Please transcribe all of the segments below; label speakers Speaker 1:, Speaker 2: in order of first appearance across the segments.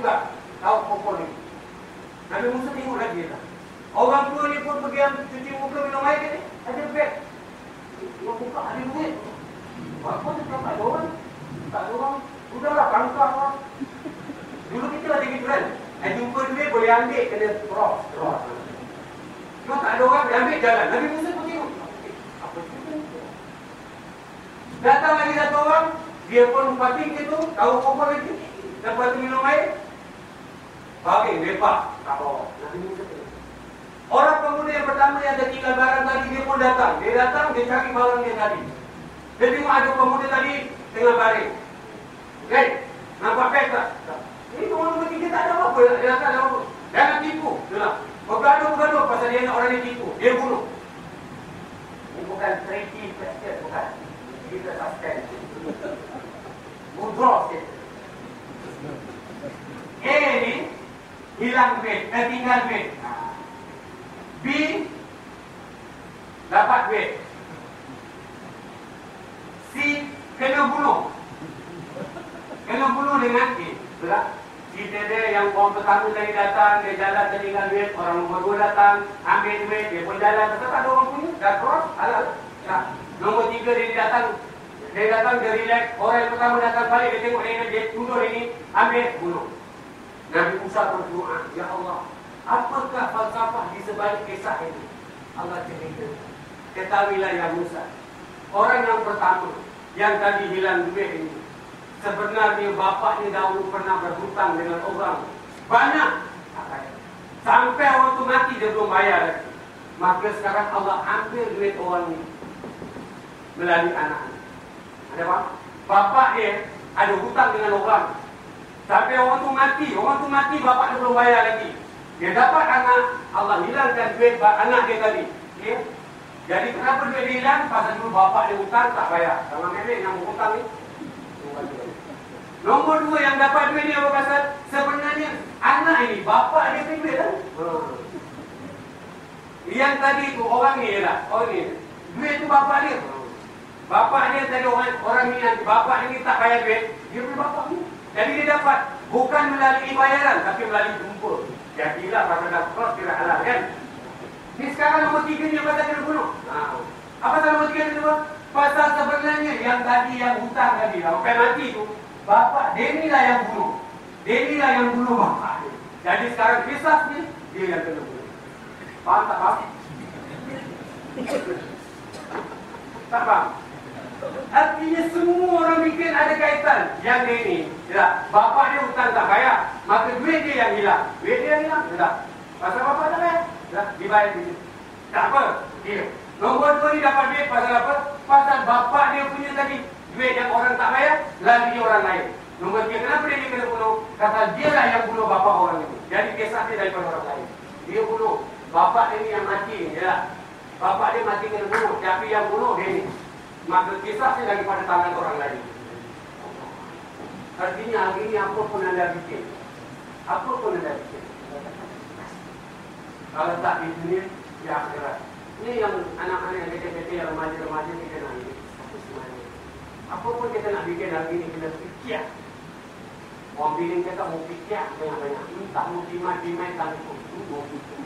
Speaker 1: juga tahu pokok ini. Nabi Musa tengok lagi lah. Orang tua ni pun pergi cuci muka minum air ni, ada beg. Dia buka ada duit. Apa tu tak ada orang? Tak ada orang. Udahlah kangkang lah. Dulu kita ada gitu kan. Jumpa duit boleh ambil kena cross. Cuma tak ada orang, dia ambil jalan. Nabi Musa pun tengok. Apa tu? Datang lagi satu orang, dia pun pating gitu, tahu pokok lagi. Lepas tu minum air. Baring, lepak. Tak bawa. Nabi Musa tengok. Orang pemuda yang pertama yang ada tinggal barang tadi, dia pun datang. Dia datang, dia cari barang dia tadi. Dia tengok ada pemuda tadi tengah baring. Okay? Nampak beg tak? Ini orang bertiga tak ada apa-apa. Dia tak ada apa-apa. Jangan tipu. Bergaduh-gaduh pasal dia nak orang yang tipu. Dia bunuh. Ini bukan tricky question, bukan. Kita suspend. Mudrah sikit. A ni hilang duit, tinggal duit. B dapat duit. C kena bunuh. Kena bunuh dengan A. Betul? Cerita dia yang orang pertama tadi datang, dia jalan tinggal duit. Orang nombor 2 datang, ambil duit, dia pun jalan. Betul tak ada orang punya? Dah cross, halal. Ya. Nombor 3 dia datang, dia relax. Orang yang pertama datang balik, dia tengok dia tunduk ini, ambil, bunuh. Nabi Musa berdoa, Ya Allah, apakah falsafah di sebalik kisah ini? Allah cerita, ketahuilah ya Musa, orang yang pertama yang tadi hilang duit ini, sebenarnya bapaknya dahulu pernah berhutang dengan orang banyak, sampai orang tu mati dia belum bayar lagi. Maka sekarang Allah ambil duit orang ini melalui anaknya. Ada apa? Bapak dia ada hutang dengan orang, sampai orang tu mati, bapak dia belum bayar lagi. Dia dapat anak, Allah hilangkan duit anak dia tadi. Okay? Jadi kenapa duit dia hilang? Pasal dulu bapak dia hutang tak bayar. Jangan melek yang hutang ni. Nombor 2 yang dapat duit ni apa pasal? Sebenarnya anak ini, bapak dia beri duit kan? Yang tadi tu orang ni lah. Orang ni. Duit tu bapak dia. Bapak dia tadi orang ni yang bapak ni tak bayar duit. Dia beri bapak ni. Jadi dia dapat bukan melalui bayaran tapi melalui jumpa. Jadilah pasal dah cross kira halal kan. Ni sekarang nombor 3 ni apa kena bunuh? Apa pasal nombor 3 ni? Pasal sebenarnya yang tadi yang hutang tadi sampai mati tu, bapak dia ni lah yang bunuh. Dia ni lah yang bunuh bapak dia. Jadi sekarang kisah ni dia yang kena bunuh. Faham tak faham? Tak faham? Artinya semua orang bikin ada kaitan. Yang dia ni, tidak. Bapak dia hutang tak bayar, maka duit dia yang hilang. Duit dia yang hilang, tidak. Pasal bapak tak bayar, tidak. Dibayar duit. Tak apa, dia. Nombor 2 ni dapat duit pasal apa? Pasal bapak dia punya tadi duit yang orang tak bayar, lagi orang lain. Nombor 3, kenapa dia kena bunuh? Kata dia lah yang bunuh bapak orang itu. Jadi kisah dia daripada orang lain. Dia bunuh. Bapak dia ni yang mati, ya. Bapak dia mati kena bunuh, tapi yang bunuh dia ni. Maka kisahnya daripada tangan orang lain. Artinya hari ini apa pun anda bikin, kalau tak di dunia, di akhirat. Ini yang anak-anak yang kecil-kecil, yang remaja-remaja kita nak bikin. Apa pun kita nak bikin hari ini, kita fikir. Orang biling kita mau fikir banyak-banyak. Tak mau dimai-dimai tak mau fikir.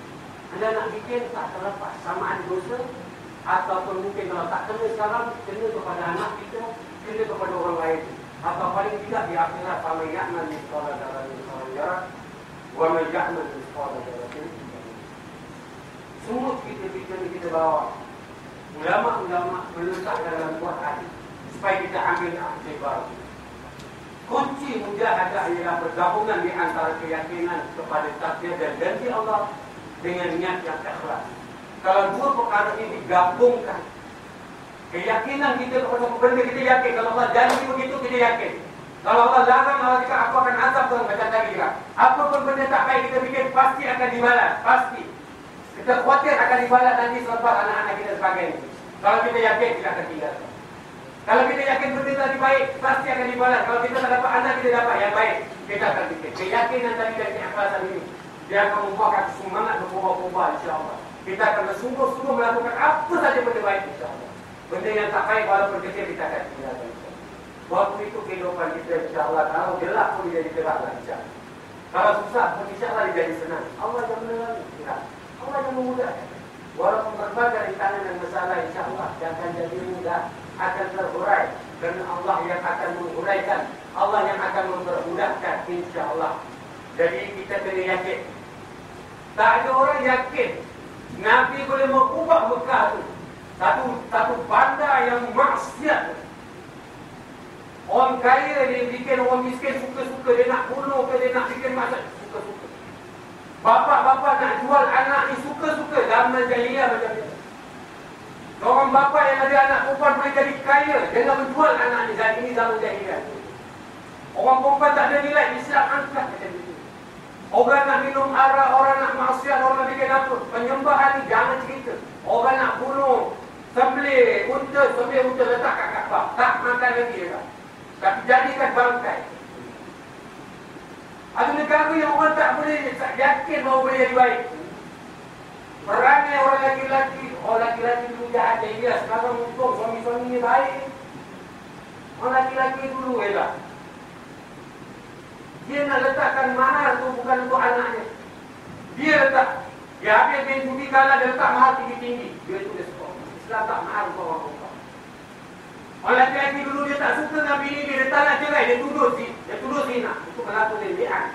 Speaker 1: Anda nak bikin tak terlepas sama ada dosa, ataupun mungkin kalau tak kena sekarang, kena kepada anak kita, kena kepada orang lain. Atau paling tidak di akhirat, sama ya'man di sekolah darah di sekolah jarak, wa ya'man di sekolah jarak. Semua kita bawa. Ulama-ulama meletak dalam buah hati supaya kita ambil aktibar. Kunci mujahadah ialah bergabungan di antara keyakinan kepada takdir dan janji Allah dengan niat yang ikhlas. Kalau dua perkara ini digabungkan, keyakinan kita kepada benda kita yakin. Kalau Allah janji begitu, kita yakin. Kalau Allah larang, Allah cakap aku akan azab tuan macam tadi juga. Apa pun benda tak baik kita bikin, pasti akan dibalas. Pasti. Kita khawatir akan dibalas nanti selepas anak-anak kita sebagainya. Kalau kita yakin, kita akan tinggalkan. Kalau kita yakin benda tadi baik, pasti akan dibalas. Kalau kita tak dapat anak, kita dapat yang baik, kita akan bikin. Keyakinan tadi dan keikhlasan ini, dia akan membuahkan semangat berubah-ubah insya-Allah. Kita akan bersungguh-sungguh melakukan apa saja benda baik insya-Allah. Benda yang tak baik walaupun kecil kita akan tinggalkan. Waktu itu kehidupan kita insya-Allah, kalau gelap pun dia digerakkan insya-Allah. Kalau susah, insya-Allah dia jadi senang. Allah yang menolong kita. Allah yang memudahkan. Walaupun berbagai rintangan dan masalah, insya-Allah dia akan jadi mudah, akan terhurai. Karena Allah yang akan menghuraikan, Allah yang akan mempermudahkan, insya-Allah. Jadi kita kena yakin. Tak ada orang yakin Nabi boleh mengubah Mekah tu. Satu bandar yang maksiat. Orang kaya dia bikin orang miskin suka-suka. Dia nak bunuh ke dia nak bikin maksiat, suka-suka. Bapa-bapa nak jual anak ni suka-suka. Zaman jahiliah macam ni. Seorang bapa yang ada anak perempuan boleh jadi kaya dengan menjual anak ni. Dan ini zaman jahiliah. Orang perempuan tak ada nilai, Islam angkat macam ni. Orang nak minum arak, orang nak maksiat, orang nak bikin apa. Penyembahan ni jangan cerita. Orang nak bunuh, sembelih unta letak kat Kaabah. Tak makan lagi dia. Tapi jadikan bangkai. Ada negara yang orang tak boleh yakin bahawa boleh jadi baik. Perangai orang laki-laki dulu jahat dia. Sekarang untung suami-suami ni baik. Orang laki-laki dulu lah. Dia nak letakkan mahar tu bukan untuk anaknya. Dia letak. Dia habis main judi kalah, dia letak mahar tinggi-tinggi. Dia tulis skor. Islam tak mahar untuk orang perempuan. Orang lelaki dulu dia tak suka dengan bini dia. Dia tak nak cerai. Dia tuduh zina. Itu berlaku dia lihat.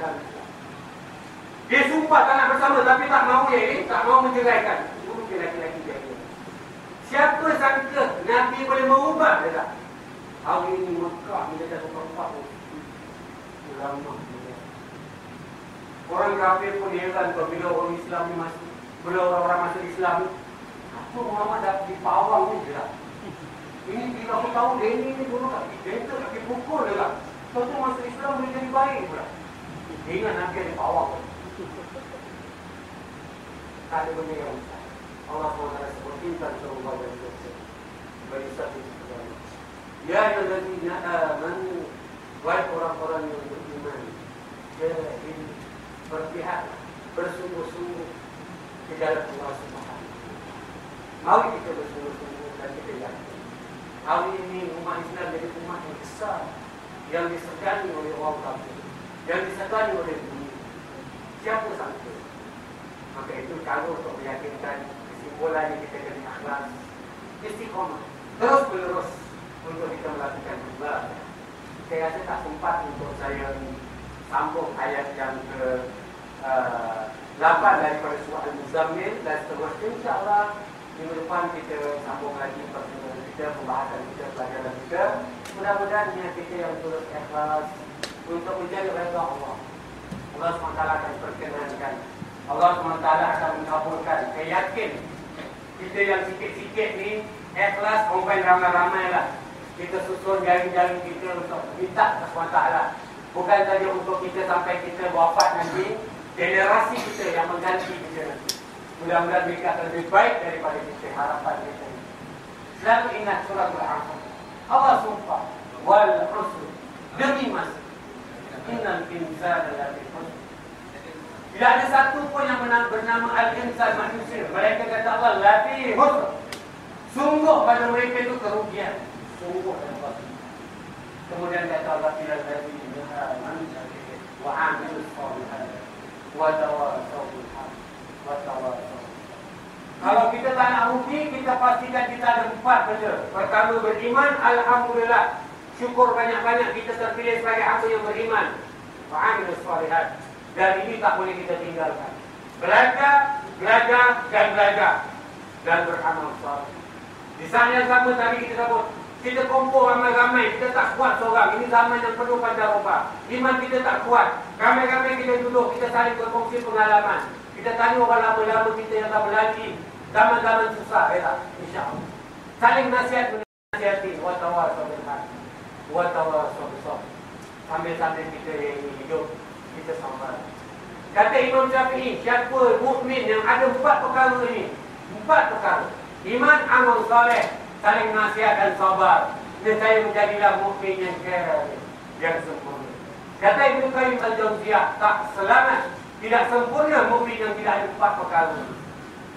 Speaker 1: Dia sumpah tak nak bersama tapi tak mahu tak mahu menceraikan. Dulu dia lelaki-lelaki dia. Siapa sangka Nabi boleh mengubah dia tak? Hari ini Mekah ni dia dah tempat orang kafir pun heran bila orang Islam ni masuk, bila orang-orang masuk Islam ni, apa Muhammad dah pergi pawang ni je lah. Ini bila aku tahu dia ni dulu tak pergi pukul je lah. Tentu masuk Islam boleh jadi baik pula. Dia ingat Nabi ada pawang. Tak ada benda yang besar. Allah SWT sebut intan sallallahu alaihi wasallam bagi satu sesuatu. Ya ayyuhallazina amanu, wahai orang-orang yang beriman, jahil berpihak bersungguh-sungguh di dalam Allah Subhanahu. Mari kita bersungguh-sungguh dan kita yakin. Hari ini umat Islam jadi umat yang besar, yang disegani oleh orang kafir, yang disegani oleh dunia. Siapa sangka? Maka itu kalau untuk meyakinkan kesimpulannya kita kena ikhlas, istiqamah, terus menerus untuk kita melakukan ibadah. Saya rasa tak sempat untuk saya sambung ayat yang ke-8 daripada surah Al-Muzammil dan seterusnya. InsyaAllah minggu depan kita sambung lagi pertemuan kita, pembahasan kita, pelajaran kita. Mudah-mudahan niat kita yang terus ikhlas untuk menjadi redha Allah. Allah SWT akan perkenankan, Allah SWT akan mengabulkan. Saya yakin kita yang sikit-sikit ni ikhlas, combine ramai-ramai lah. Kita susun jari-jari kita untuk minta SWT. Bukan saja untuk kita sampai kita wafat nanti, generasi kita yang mengganti kita nanti. Mudah-mudahan mereka akan lebih baik daripada kita, harapan kita. Selalu ingat surah Al-Asr. Allah sumpah, wal usr, demi masa. Innal insana lafi khusr. Tidak ada satu pun yang bernama al-insan manusia. Mereka kata Allah lafi khusr. Sungguh pada mereka itu kerugian. Sungguh dan pasti. Kemudian kata Allah tidak lagi wa amilus shalihat wa tawassaw bil haqq wa tawassaw. Kalau kita tak nak rugi, kita pastikan kita ada 4 benda. Pertama, beriman, alhamdulillah. Syukur banyak-banyak kita terpilih sebagai hamba yang beriman. Wa amilus shalihat. Dan ini tak boleh kita tinggalkan. Belajar dan beramal saleh. Di saat yang sama tadi kita sebut, kita kumpul ramai-ramai, kita tak kuat seorang. Ini zaman yang penuh pancaroba. Iman kita tak kuat. Ramai-ramai kita duduk, kita saling berkongsi pengalaman. Kita tanya orang lama-lama kita yang dah berlalu zaman-zaman susah, insya-Allah. Saling nasihat-menasihati, wa tawassaw bil haqq, wa tawassaw bis sabr. Sambil-sambil kita hidup, kita sabar. Kata Imam Syafi'i, siapa mukmin yang ada 4 perkara ini? 4 perkara. Iman, amal soleh, saling nasihat dan sabar. Nescaya menjadilah mukmin yang sempurna. Kata Ibnu Qayyim Al-Jauziyah, tak selamat, tidak sempurna mukmin yang tidak ada 4 perkara.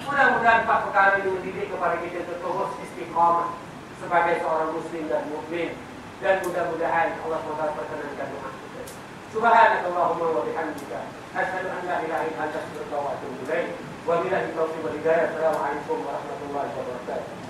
Speaker 1: Mudah-mudahan 4 perkara ini mendidik kepada kita terus istiqamah sebagai seorang muslim dan mukmin. Dan mudah-mudahan Allah SWT perkenankan doa kita. Subhanakallahumma wa bihamdika asyhadu an la ilaha illa anta astaghfiruka wa atubu ilaik. Wabillahi taufiq wal hidayah. Assalamualaikum warahmatullahi wabarakatuh.